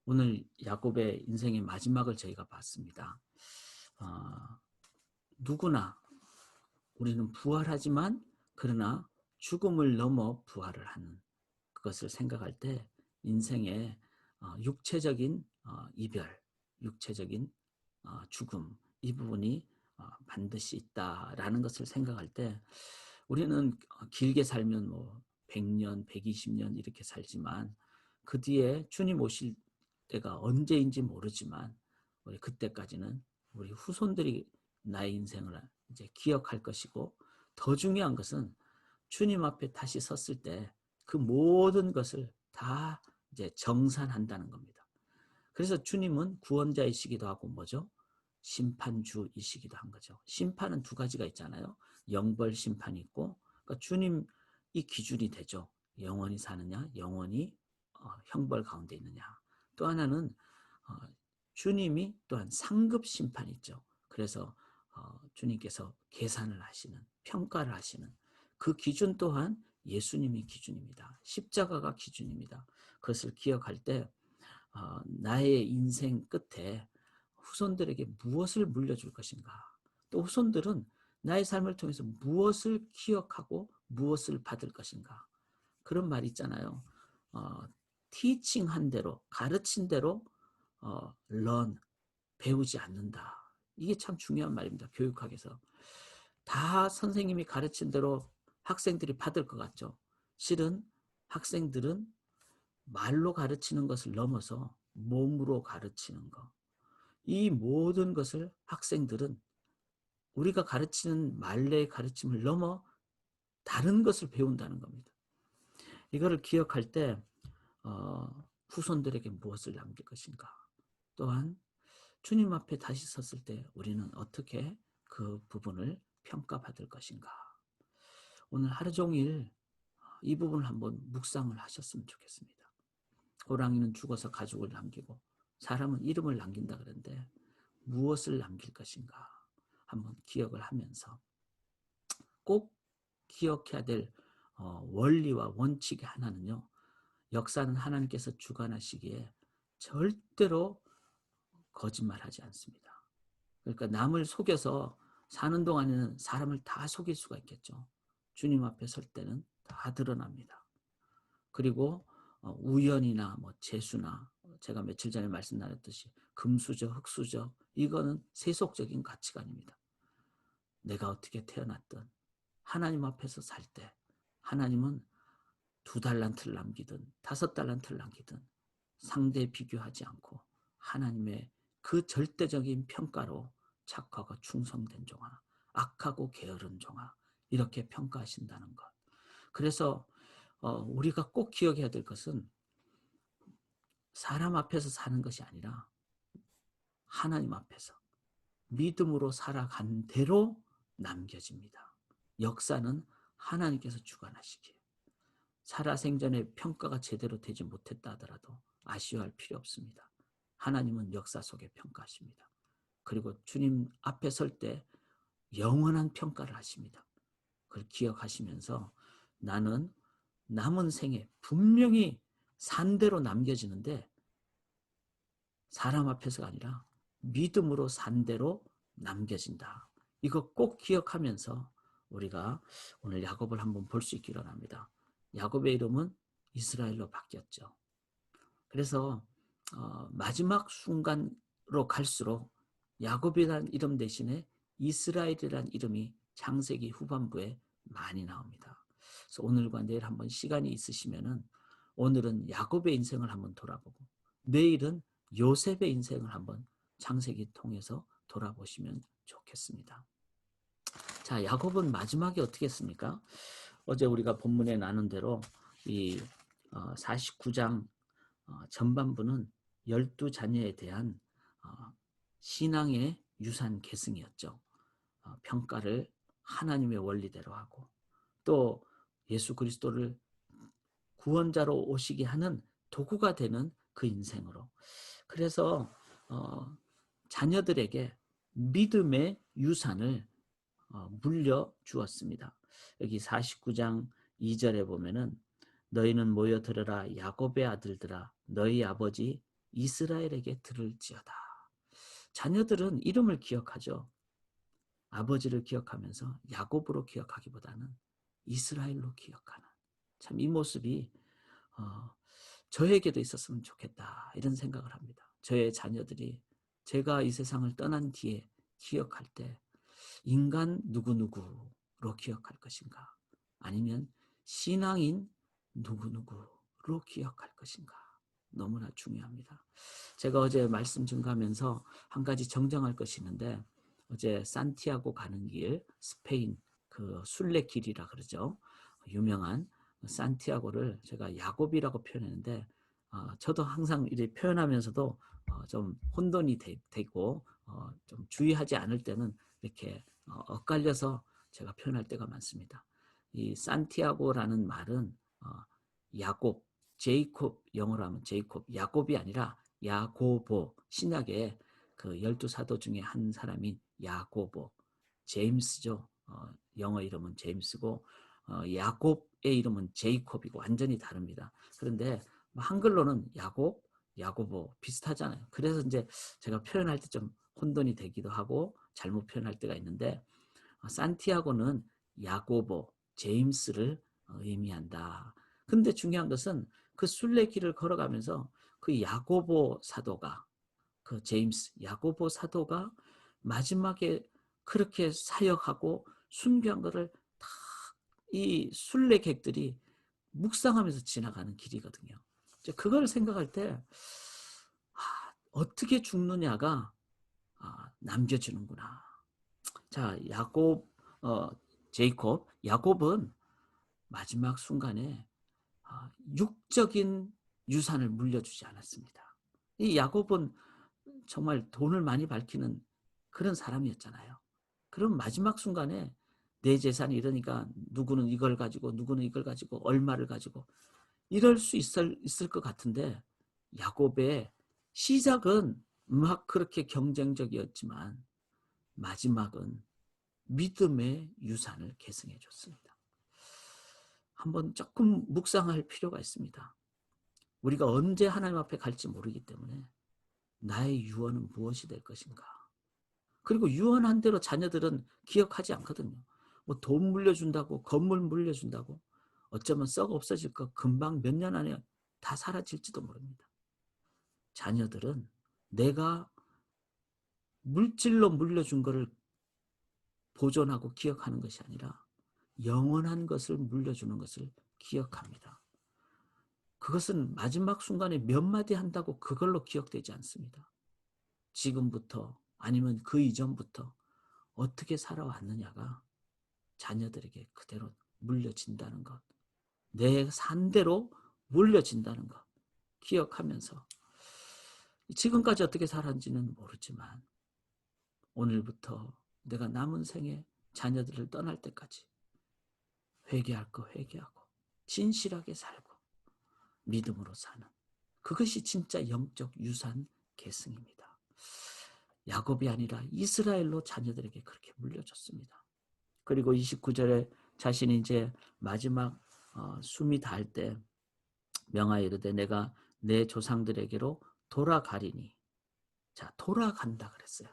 오늘 야곱의 인생의 마지막을 저희가 봤습니다. 어, 누구나 우리는 부활하지만 그러나 죽음을 넘어 부활을 하는 그것을 생각할 때 인생의 육체적인 이별, 육체적인 죽음 이 부분이 반드시 있다라는 것을 생각할 때 우리는 길게 살면 뭐 100년, 120년 이렇게 살지만 그 뒤에 주님 오실 때가 언제인지 모르지만 우리 그때까지는 우리 후손들이 나의 인생을 이제 기억할 것이고 더 중요한 것은 주님 앞에 다시 섰을 때 그 모든 것을 다 이제 정산한다는 겁니다. 그래서 주님은 구원자이시기도 하고 뭐죠? 심판주이시기도 한 거죠. 심판은 두 가지가 있잖아요. 영벌 심판이 있고 그러니까 주님이 기준이 되죠. 영원히 사느냐, 영원히 형벌 가운데 있느냐. 또 하나는 주님이 또한 상급 심판이 있죠. 그래서 주님께서 계산을 하시는, 평가를 하시는 그 기준 또한 예수님이 기준입니다. 십자가가 기준입니다. 그것을 기억할 때 나의 인생 끝에 후손들에게 무엇을 물려줄 것인가. 또 후손들은 나의 삶을 통해서 무엇을 기억하고 무엇을 받을 것인가. 그런 말이 있잖아요. 티칭한 대로, 가르친 대로 learn, 배우지 않는다. 이게 참 중요한 말입니다. 교육학에서. 다 선생님이 가르친 대로 학생들이 받을 것 같죠. 실은 학생들은 말로 가르치는 것을 넘어서 몸으로 가르치는 것. 이 모든 것을 학생들은 우리가 가르치는 말의 가르침을 넘어 다른 것을 배운다는 겁니다. 이거를 기억할 때 후손들에게 무엇을 남길 것인가. 또한 주님 앞에 다시 섰을 때 우리는 어떻게 그 부분을 평가받을 것인가. 오늘 하루 종일 이 부분을 한번 묵상을 하셨으면 좋겠습니다. 호랑이는 죽어서 가죽을 남기고 사람은 이름을 남긴다 그랬는데 무엇을 남길 것인가 한번 기억을 하면서 꼭 기억해야 될 원리와 원칙의 하나는요. 역사는 하나님께서 주관하시기에 절대로 거짓말하지 않습니다. 그러니까 남을 속여서 사는 동안에는 사람을 다 속일 수가 있겠죠. 주님 앞에 설 때는 다 드러납니다. 그리고 우연이나 뭐 재수나 제가 며칠 전에 말씀 나눴듯이 금수저, 흙수저 이거는 세속적인 가치관입니다. 내가 어떻게 태어났든 하나님 앞에서 살 때 하나님은 2달란트를 남기든 5달란트를 남기든 상대에 비교하지 않고 하나님의 그 절대적인 평가로 착하고 충성된 종아, 악하고 게으른 종아 이렇게 평가하신다는 것. 그래서 우리가 꼭 기억해야 될 것은 사람 앞에서 사는 것이 아니라 하나님 앞에서 믿음으로 살아간 대로 남겨집니다. 역사는 하나님께서 주관하시기에 살아생전에 평가가 제대로 되지 못했다 하더라도 아쉬워할 필요 없습니다. 하나님은 역사 속에 평가하십니다. 그리고 주님 앞에 설 때 영원한 평가를 하십니다. 그걸 기억하시면서 나는 남은 생에 분명히 산대로 남겨지는데 사람 앞에서가 아니라 믿음으로 산대로 남겨진다. 이거 꼭 기억하면서 우리가 오늘 야곱을 한번 볼 수 있기를 합니다. 야곱의 이름은 이스라엘로 바뀌었죠. 그래서 마지막 순간으로 갈수록 야곱이라는 이름 대신에 이스라엘이라는 이름이 창세기 후반부에 많이 나옵니다. 그래서 오늘과 내일 한번 시간이 있으시면은 오늘은 야곱의 인생을 한번 돌아보고 내일은 요셉의 인생을 한번 창세기 통해서 돌아보시면 좋겠습니다. 자, 야곱은 마지막에 어떻게 했습니까? 어제 우리가 본문에 나눈 대로 이 49장 전반부는 12자녀에 대한 신앙의 유산 계승이었죠. 평가를 하나님의 원리대로 하고 또 예수 그리스도를 구원자로 오시게 하는 도구가 되는 그 인생으로. 그래서 자녀들에게 믿음의 유산을 물려 주었습니다. 여기 49장 2절에 보면은 너희는 모여 들으라 야곱의 아들들아 너희 아버지 이스라엘에게 들을지어다. 자녀들은 이름을 기억하죠. 아버지를 기억하면서 야곱으로 기억하기보다는 이스라엘로 기억하는, 참 이 모습이 저에게도 있었으면 좋겠다, 이런 생각을 합니다. 저의 자녀들이 제가 이 세상을 떠난 뒤에 기억할 때 인간 누구누구로 기억할 것인가, 아니면 신앙인 누구누구로 기억할 것인가, 너무나 중요합니다. 제가 어제 말씀 증가하면서 한 가지 정정할 것이 있는데, 어제 산티아고 가는 길, 스페인 그 순례길이라 그러죠. 유명한 산티아고를 제가 야곱이라고 표현했는데, 저도 항상 이렇게 표현하면서도 좀 혼돈이 되고 좀 주의하지 않을 때는 이렇게 엇갈려서 제가 표현할 때가 많습니다. 이 산티아고라는 말은 야곱, 제이콥, 영어로 하면 제이콥, 야곱이 아니라 야고보, 신약의 그 12사도 중에 한 사람인 야고보, 제임스죠. 영어 이름은 제임스고 야곱의 이름은 제이콥이고 완전히 다릅니다. 그런데 한글로는 야곱, 야고보 비슷하잖아요. 그래서 이제 제가 표현할 때 좀 혼돈이 되기도 하고 잘못 표현할 때가 있는데, 산티아고는 야고보, 제임스를 의미한다. 근데 중요한 것은 그 순례길을 걸어가면서 그 야고보 사도가, 그 제임스, 야고보 사도가 마지막에 그렇게 사역하고 순교한 것을 다 이 순례객들이 묵상하면서 지나가는 길이거든요. 그걸 생각할 때 어떻게 죽느냐가 남겨지는구나. 자, 제이콥, 야곱은 마지막 순간에 육적인 유산을 물려주지 않았습니다. 이 야곱은 정말 돈을 많이 밝히는 그런 사람이었잖아요. 그럼 마지막 순간에 내 재산이 이러니까 누구는 이걸 가지고 누구는 이걸 가지고 얼마를 가지고 이럴 수 있을 것 같은데, 야곱의 시작은 막 그렇게 경쟁적이었지만 마지막은 믿음의 유산을 계승해 줬습니다. 한번 조금 묵상할 필요가 있습니다. 우리가 언제 하나님 앞에 갈지 모르기 때문에 나의 유언은 무엇이 될 것인가. 그리고 유언한 대로 자녀들은 기억하지 않거든요. 뭐 돈 물려준다고, 건물 물려준다고 어쩌면 썩어 없어질 거 금방 몇 년 안에 다 사라질지도 모릅니다. 자녀들은 내가 물질로 물려준 것을 보존하고 기억하는 것이 아니라 영원한 것을 물려주는 것을 기억합니다. 그것은 마지막 순간에 몇 마디 한다고 그걸로 기억되지 않습니다. 지금부터 아니면 그 이전부터 어떻게 살아왔느냐가 자녀들에게 그대로 물려진다는 것, 내 산대로 물려진다는 것 기억하면서, 지금까지 어떻게 살았는지는 모르지만 오늘부터 내가 남은 생에 자녀들을 떠날 때까지 회개할 거 회개하고 진실하게 살고 믿음으로 사는, 그것이 진짜 영적 유산 계승입니다. 야곱이 아니라 이스라엘로 자녀들에게 그렇게 물려줬습니다. 그리고 29절에 자신이 이제 마지막 숨이 닿을 때 명하여 이르되 내가 내 조상들에게로 돌아가리니. 자, 돌아간다 그랬어요.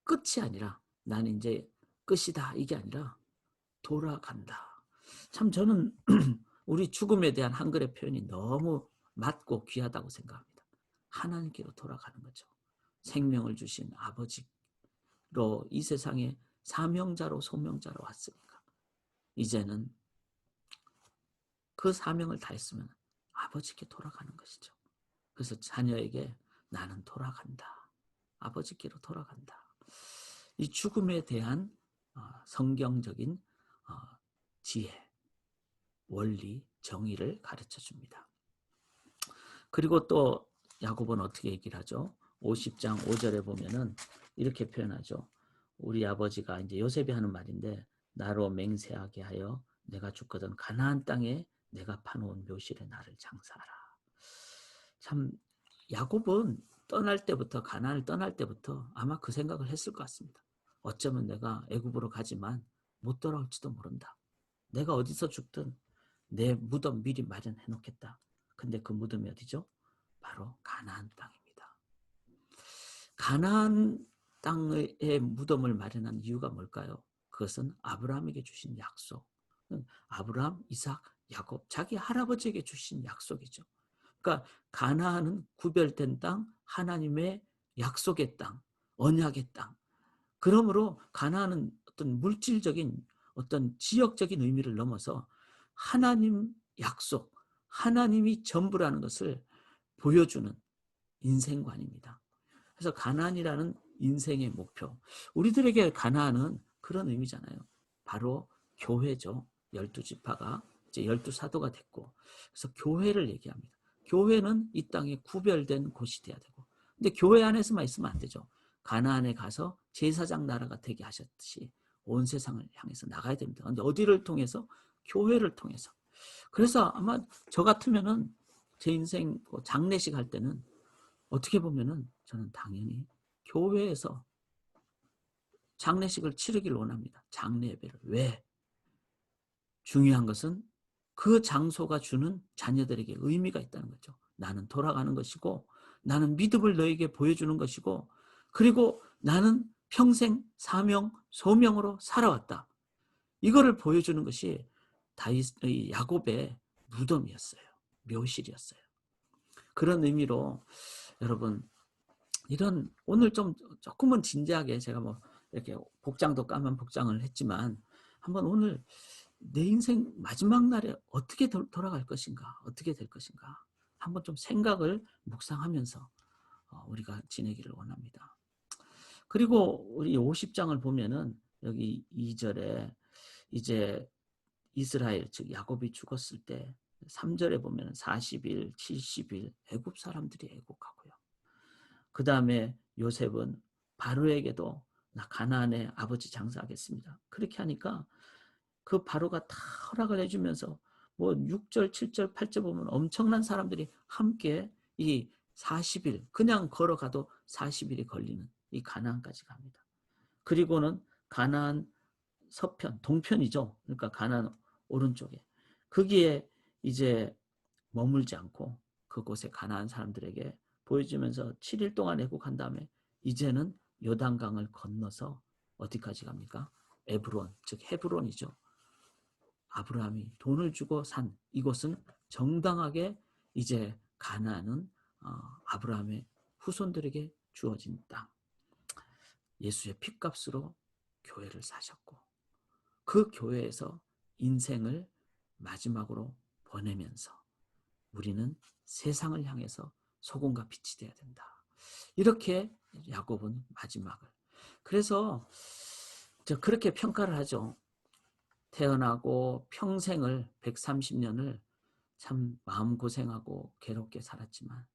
끝이 아니라 나는 이제 끝이다 이게 아니라 돌아간다. 참 저는 우리 죽음에 대한 한글의 표현이 너무 맞고 귀하다고 생각합니다. 하나님께로 돌아가는 거죠. 생명을 주신 아버지로 이 세상에 사명자로 소명자로 왔으니까 이제는 그 사명을 다했으면 아버지께 돌아가는 것이죠. 그래서 자녀에게 나는 돌아간다. 아버지께로 돌아간다. 이 죽음에 대한 성경적인 지혜, 원리, 정의를 가르쳐 줍니다. 그리고 또 야곱은 어떻게 얘기를 하죠? 50장 5절에 보면은 이렇게 표현하죠. 우리 아버지가 이제 요셉이 하는 말인데 나로 맹세하게 하여 내가 죽거든 가나안 땅에 내가 파놓은 묘실에 나를 장사하라. 참 야곱은 떠날 때부터, 가나안을 떠날 때부터 아마 그 생각을 했을 것 같습니다. 어쩌면 내가 애굽으로 가지만 못 돌아올지도 모른다. 내가 어디서 죽든 내 무덤 미리 마련해 놓겠다. 근데 그 무덤이 어디죠? 바로 가나안 땅에 가나안 땅의 무덤을 마련한 이유가 뭘까요? 그것은 아브라함에게 주신 약속. 아브라함, 이삭, 야곱, 자기 할아버지에게 주신 약속이죠. 그러니까 가나안은 구별된 땅, 하나님의 약속의 땅, 언약의 땅. 그러므로 가나안은 어떤 물질적인 어떤 지역적인 의미를 넘어서 하나님 약속, 하나님이 전부라는 것을 보여주는 인생관입니다. 그래서 가나안이라는 인생의 목표. 우리들에게 가나안은 그런 의미잖아요. 바로 교회죠. 12지파가 이제 12사도가 됐고, 그래서 교회를 얘기합니다. 교회는 이 땅에 구별된 곳이 돼야 되고, 근데 교회 안에서만 있으면 안 되죠. 가나안에 가서 제사장 나라가 되게 하셨듯이 온 세상을 향해서 나가야 됩니다. 근데 어디를 통해서? 교회를 통해서. 그래서 아마 저 같으면은 제 인생 장례식 할 때는 어떻게 보면은 저는 당연히 교회에서 장례식을 치르길 원합니다. 장례 예배를. 왜? 중요한 것은 그 장소가 주는 자녀들에게 의미가 있다는 거죠. 나는 돌아가는 것이고, 나는 믿음을 너에게 보여주는 것이고, 그리고 나는 평생 사명, 소명으로 살아왔다. 이거를 보여주는 것이 다윗의 야곱의 무덤이었어요. 묘실이었어요. 그런 의미로 여러분, 이런 오늘 좀 조금은 진지하게 제가 뭐 이렇게 복장도 까만 복장을 했지만 한번 오늘 내 인생 마지막 날에 어떻게 돌아갈 것인가, 어떻게 될 것인가 한번 좀 생각을 묵상하면서 우리가 지내기를 원합니다. 그리고 우리 50장을 보면은 여기 2절에 이제 이스라엘 즉 야곱이 죽었을 때 3절에 보면 40일, 70일 애굽 사람들이 애국하고요. 그 다음에 요셉은 바로에게도 나 가나안에 아버지 장사하겠습니다. 그렇게 하니까 그 바로가 다 허락을 해주면서 뭐 6절, 7절, 8절 보면 엄청난 사람들이 함께 이 40일 그냥 걸어가도 40일이 걸리는 이 가나안까지 갑니다. 그리고는 가나안 서편, 동편이죠. 그러니까 가나안 오른쪽에 거기에 이제 머물지 않고 그곳에 가나안 사람들에게 보여주면서 7일 동안 애국한 다음에 이제는 요단강을 건너서 어디까지 갑니까? 에브론, 즉 헤브론이죠. 아브라함이 돈을 주고 산 이곳은 정당하게 이제 가나안은 아브라함의 후손들에게 주어진 땅. 예수의 핏값으로 교회를 사셨고 그 교회에서 인생을 마지막으로 보내면서 우리는 세상을 향해서 소금과 빛이 되어야 된다. 이렇게 야곱은 마지막을. 그래서 그렇게 평가를 하죠. 태어나고 평생을 130년을 참 마음고생하고 괴롭게 살았지만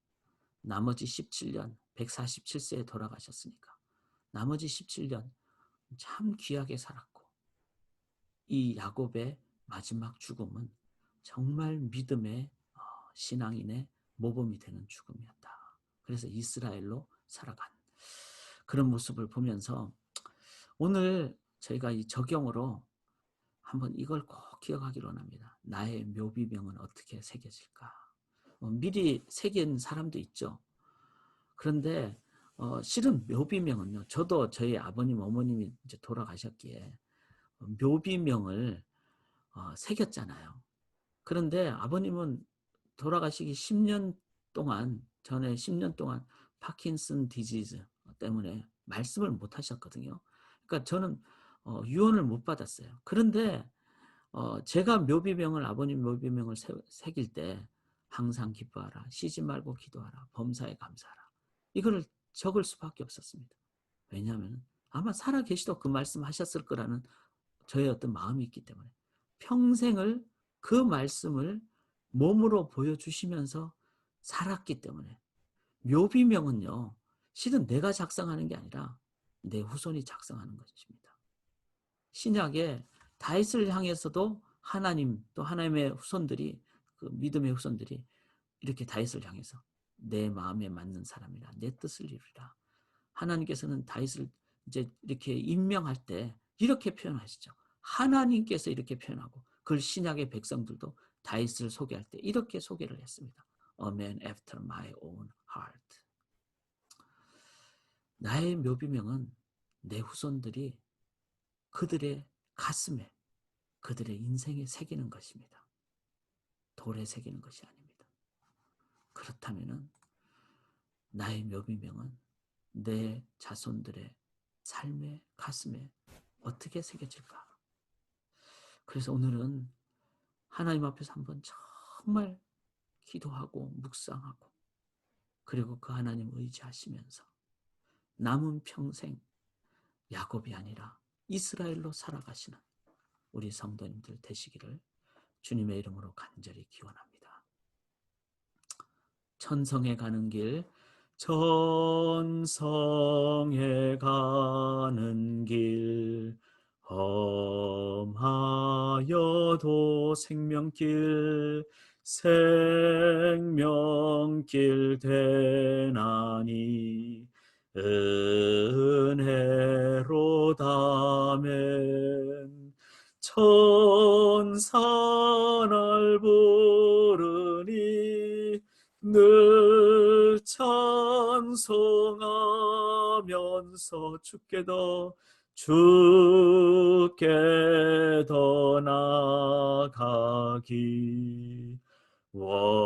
나머지 17년 147세에 돌아가셨으니까 나머지 17년 참 귀하게 살았고 이 야곱의 마지막 죽음은 정말 믿음의 신앙인의 모범이 되는 죽음이었다. 그래서 이스라엘로 살아간 그런 모습을 보면서 오늘 저희가 이 적용으로 한번 이걸 꼭 기억하기로 합니다. 나의 묘비명은 어떻게 새겨질까? 미리 새긴 사람도 있죠. 그런데 실은 묘비명은요. 저도 저희 아버님, 어머님이 이제 돌아가셨기에 묘비명을 새겼잖아요. 그런데 아버님은 돌아가시기 10년 동안 전에 10년 동안 파킨슨 디지즈 때문에 말씀을 못 하셨거든요. 그러니까 저는 유언을 못 받았어요. 그런데 제가 묘비명을 아버님 묘비명을 새길 때 항상 기뻐하라, 쉬지 말고 기도하라, 범사에 감사하라. 이거를 적을 수밖에 없었습니다. 왜냐하면 아마 살아 계시도 그 말씀 하셨을 거라는 저의 어떤 마음이 있기 때문에 평생을 그 말씀을 몸으로 보여주시면서 살았기 때문에 묘비명은요. 실은 내가 작성하는 게 아니라 내 후손이 작성하는 것입니다. 신약에 다윗을 향해서도 하나님 또 하나님의 후손들이 그 믿음의 후손들이 이렇게 다윗을 향해서 내 마음에 맞는 사람이라 내 뜻을 이루리라. 하나님께서는 다윗을 이제 이렇게 임명할 때 이렇게 표현하시죠. 하나님께서 이렇게 표현하고 그걸 신약의 백성들도 다윗을 소개할 때 이렇게 소개를 했습니다. A man after my own heart. 나의 묘비명은 내 후손들이 그들의 가슴에, 그들의 인생에 새기는 것입니다. 돌에 새기는 것이 아닙니다. 그렇다면 나의 묘비명은 내 자손들의 삶의 가슴에 어떻게 새겨질까? 그래서 오늘은 하나님 앞에서 한번 정말 기도하고 묵상하고, 그리고 그 하나님 의지하시면서 남은 평생 야곱이 아니라 이스라엘로 살아가시는 우리 성도님들 되시기를 주님의 이름으로 간절히 기원합니다. 천성에 가는 길, 천성에 가는 길, 험하여도 생명길, 생명길 되나니 은혜로다멘. 천사날 부르니 늘 찬송하면서 주께 더 나아가기 원합니다.